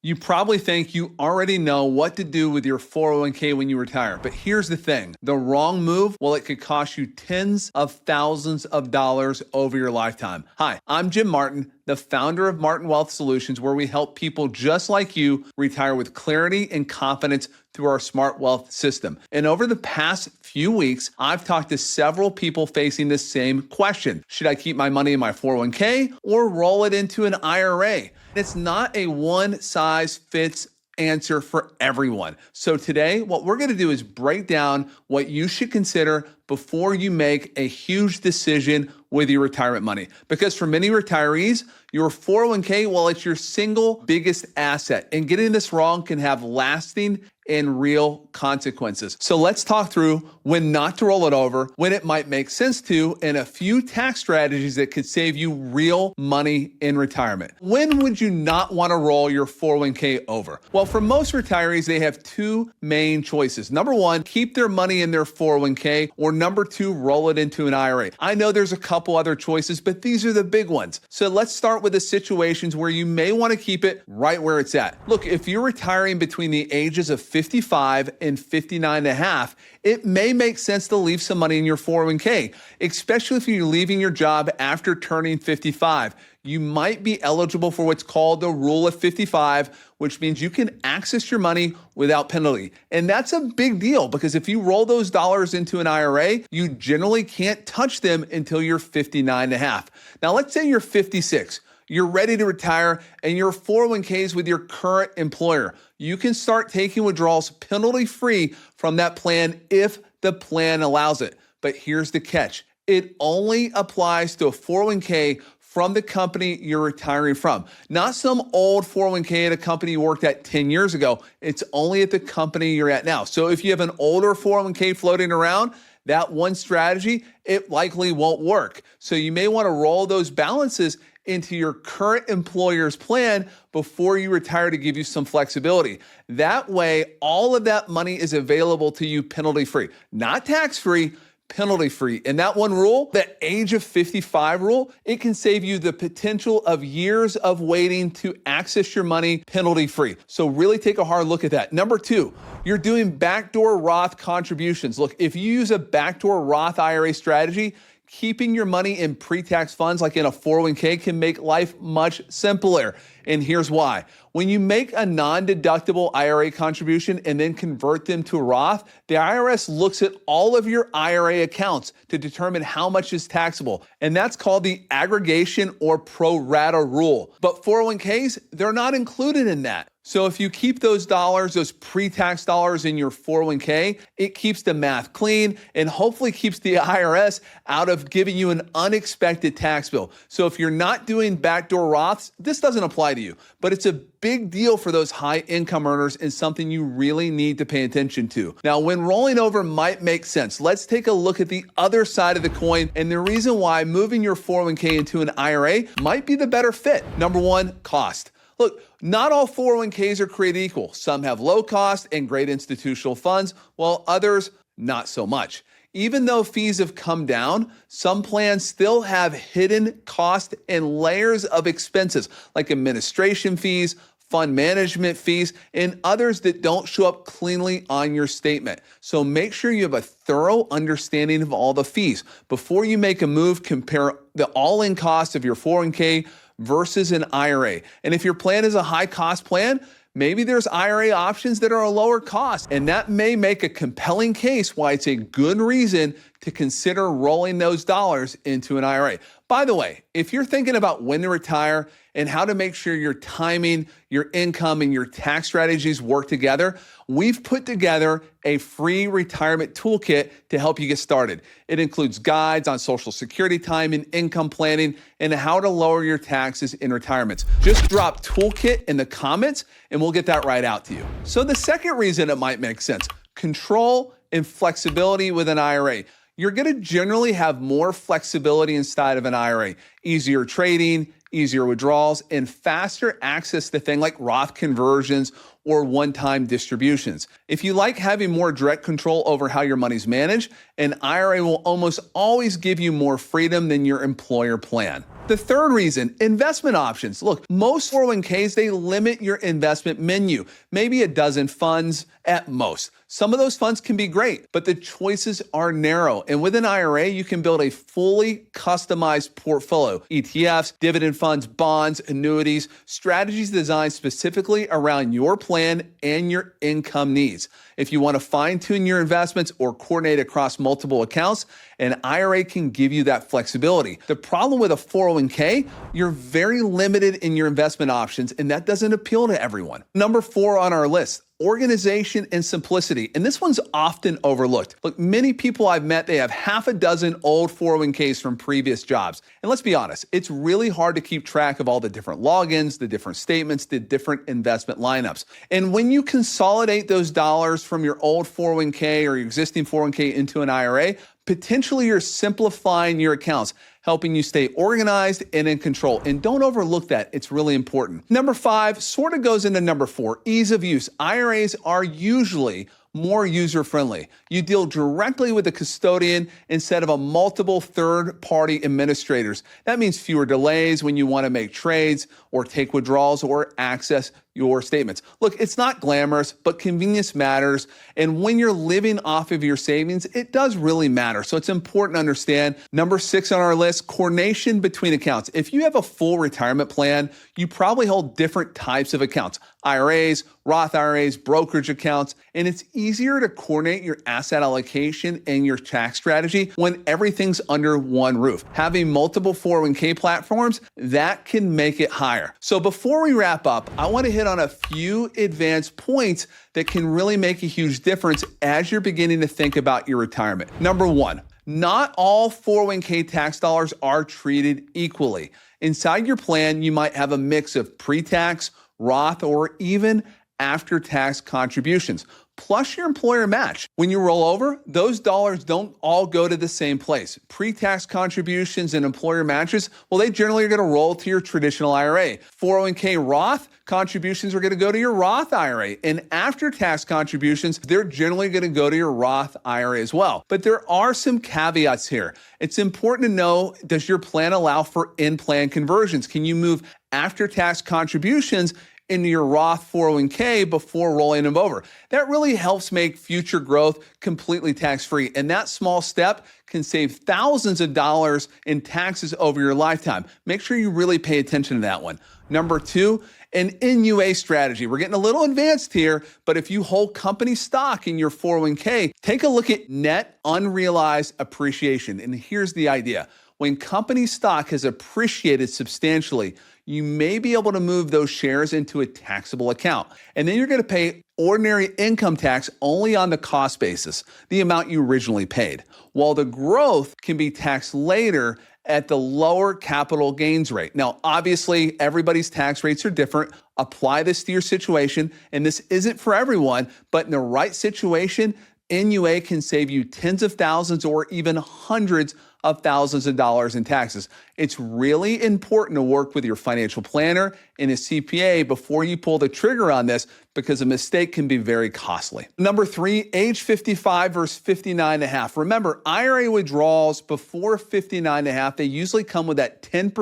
You probably think you already know what to do with your 401k when you retire. But here's the thing. The wrong move, well, it could cost you tens of thousands of dollars over your lifetime. Hi, I'm Jim Martin, the founder of Martin Wealth Solutions, where we help people just like you retire with clarity and confidence through our smart wealth system. And over the past few weeks, I've talked to several people facing the same question. Should I keep my money in my 401k or roll it into an IRA? It's not a one size fits answer for everyone. So today, what we're going to do is break down what you should consider before you make a huge decision with your retirement money. Because for many retirees, your 401k, well, it's your single biggest asset. And getting this wrong can have lasting and real consequences. So let's talk through when not to roll it over, when it might make sense to, and a few tax strategies that could save you real money in retirement. When would you not want to roll your 401k over? Well, for most retirees, they have two main choices. Number one, keep their money in their 401k, or number two, roll it into an IRA. I know there's a couple other choices, but these are the big ones. So let's start with the situations where you may want to keep it right where it's at. Look, if you're retiring between the ages of 55 and 59 and a half, it may make sense to leave some money in your 401k, especially if you're leaving your job after turning 55. You might be eligible for what's called the rule of 55, which means you can access your money without penalty. And that's a big deal because if you roll those dollars into an IRA, you generally can't touch them until you're 59 and a half. Now, let's say you're 56. You're ready to retire and your 401k is with your current employer. You can start taking withdrawals penalty-free from that plan if the plan allows it. But here's the catch. It only applies to a 401k from the company you're retiring from. Not some old 401k at a company you worked at 10 years ago. It's only at the company you're at now. So if you have an older 401k floating around, that one strategy, it likely won't work. So you may want to roll those balances into your current employer's plan before you retire to give you some flexibility. That way, all of that money is available to you penalty-free, not tax-free, penalty-free. And that one rule, the age of 55 rule, it can save you the potential of years of waiting to access your money penalty-free. So really take a hard look at that. Number two, you're doing backdoor Roth contributions. Look, if you use a backdoor Roth IRA strategy, keeping your money in pre-tax funds like in a 401k can make life much simpler. And here's why. When you make a non-deductible IRA contribution and then convert them to a Roth, the IRS looks at all of your IRA accounts to determine how much is taxable. And that's called the aggregation or pro rata rule. But 401ks, they're not included in that. So if you keep those dollars, those pre-tax dollars in your 401k, it keeps the math clean and hopefully keeps the IRS out of giving you an unexpected tax bill. So if you're not doing backdoor Roths, this doesn't apply to you, but it's a big deal for those high income earners and something you really need to pay attention to. Now, when rolling over might make sense, let's take a look at the other side of the coin and the reason why moving your 401k into an IRA might be the better fit. Number one, cost. Look, not all 401ks are created equal. Some have low cost and great institutional funds, while others not so much. Even though fees have come down, some plans still have hidden costs and layers of expenses like administration fees, fund management fees, and others that don't show up cleanly on your statement. So make sure you have a thorough understanding of all the fees. Before you make a move, compare the all-in cost of your 401k versus an IRA. And if your plan is a high-cost plan, maybe there's IRA options that are a lower cost, and that may make a compelling case why it's a good reason to consider rolling those dollars into an IRA. By the way, if you're thinking about when to retire and how to make sure your timing, your income, and your tax strategies work together, we've put together a free retirement toolkit to help you get started. It includes guides on Social Security time and income planning and how to lower your taxes in retirement. Just drop toolkit in the comments and we'll get that right out to you. So the second reason it might make sense, control and flexibility with an IRA. You're going to generally have more flexibility inside of an IRA. easier trading, easier withdrawals, and faster access to things like Roth conversions or one-time distributions. If you like having more direct control over how your money's managed, an IRA will almost always give you more freedom than your employer plan. The third reason, investment options. Look, most 401ks, they limit your investment menu, maybe a dozen funds at most. Some of those funds can be great, but the choices are narrow. And with an IRA, you can build a fully customized portfolio: ETFs, dividend funds, bonds, annuities, strategies designed specifically around your plan and your income needs. If you want to fine-tune your investments or coordinate across multiple accounts, an IRA can give you that flexibility. The problem with a 401k, you're very limited in your investment options, and that doesn't appeal to everyone. Number 4 on our list, organization and simplicity. And this one's often overlooked. Look, many people I've met, they have half a dozen old 401ks from previous jobs. And let's be honest, it's really hard to keep track of all the different logins, the different statements, the different investment lineups. And when you consolidate those dollars from your old 401k or your existing 401k into an IRA, potentially you're simplifying your accounts, helping you stay organized and in control. And don't overlook that. It's really important. Number 5 sort of goes into number 4, ease of use. IRAs are usually more user-friendly. You deal directly with the custodian instead of a multiple third-party administrators. That means fewer delays when you want to make trades or take withdrawals or access your statements. Look, it's not glamorous, but convenience matters. And when you're living off of your savings, it does really matter. So it's important to understand. Number 6 on our list, coordination between accounts. If you have a full retirement plan, you probably hold different types of accounts: IRAs, Roth IRAs, brokerage accounts, and it's easier to coordinate your asset allocation and your tax strategy when everything's under one roof. Having multiple 401k platforms, that can make it higher. So before we wrap up, I want to hit on a few advanced points that can really make a huge difference as you're beginning to think about your retirement. Number 1, not all 401k tax dollars are treated equally. Inside your plan, you might have a mix of pre-tax, Roth, or even after-tax contributions, plus your employer match. When you roll over, those dollars don't all go to the same place. Pre-tax contributions and employer matches, well, they generally are going to roll to your traditional IRA. 401k Roth contributions are going to go to your Roth IRA. And after-tax contributions, they're generally going to go to your Roth IRA as well. But there are some caveats here. It's important to know, does your plan allow for in-plan conversions? Can you move after-tax contributions into your Roth 401k before rolling them over? That really helps make future growth completely tax-free. And that small step can save thousands of dollars in taxes over your lifetime. Make sure you really pay attention to that one. Number 2, an NUA strategy. We're getting a little advanced here, but if you hold company stock in your 401k, take a look at net unrealized appreciation. And here's the idea. When company stock has appreciated substantially, you may be able to move those shares into a taxable account. And then you're going to pay ordinary income tax only on the cost basis, the amount you originally paid, while the growth can be taxed later at the lower capital gains rate. Now, obviously, everybody's tax rates are different. Apply this to your situation, and this isn't for everyone, but in the right situation, NUA can save you tens of thousands or even hundreds of thousands of dollars in taxes. It's really important to work with your financial planner and a CPA before you pull the trigger on this, because a mistake can be very costly. Number 3, age 55 versus 59 and a half. Remember, IRA withdrawals before 59 and a half, they usually come with that 10%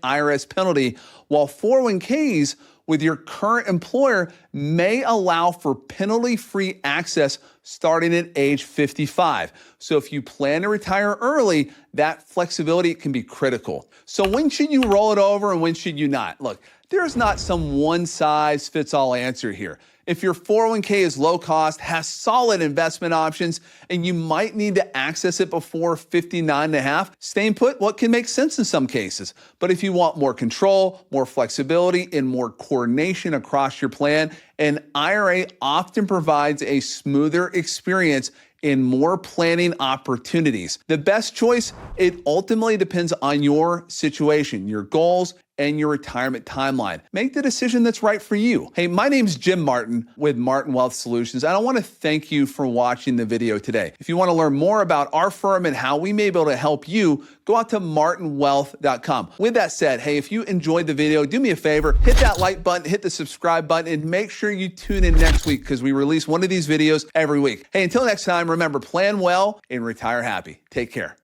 IRS penalty, while 401ks with your current employer may allow for penalty-free access starting at age 55. So if you plan to retire early, that flexibility can be critical. So when should you roll it over and when should you not? Look, there's not some one-size-fits-all answer here. If your 401k is low cost, has solid investment options, and you might need to access it before 59 and a half, staying put, what can make sense in some cases. But if you want more control, more flexibility, and more coordination across your plan, an IRA often provides a smoother experience in more planning opportunities. The best choice, it ultimately depends on your situation, your goals, and your retirement timeline. Make the decision that's right for you. Hey, my name's Jim Martin with Martin Wealth Solutions, and I want to thank you for watching the video today. If you want to learn more about our firm and how we may be able to help you, go out to martinwealth.com. With that said, hey, if you enjoyed the video, do me a favor, hit that like button, hit the subscribe button, and make sure you tune in next week because we release one of these videos every week. Hey, until next time, remember, plan well and retire happy. Take care.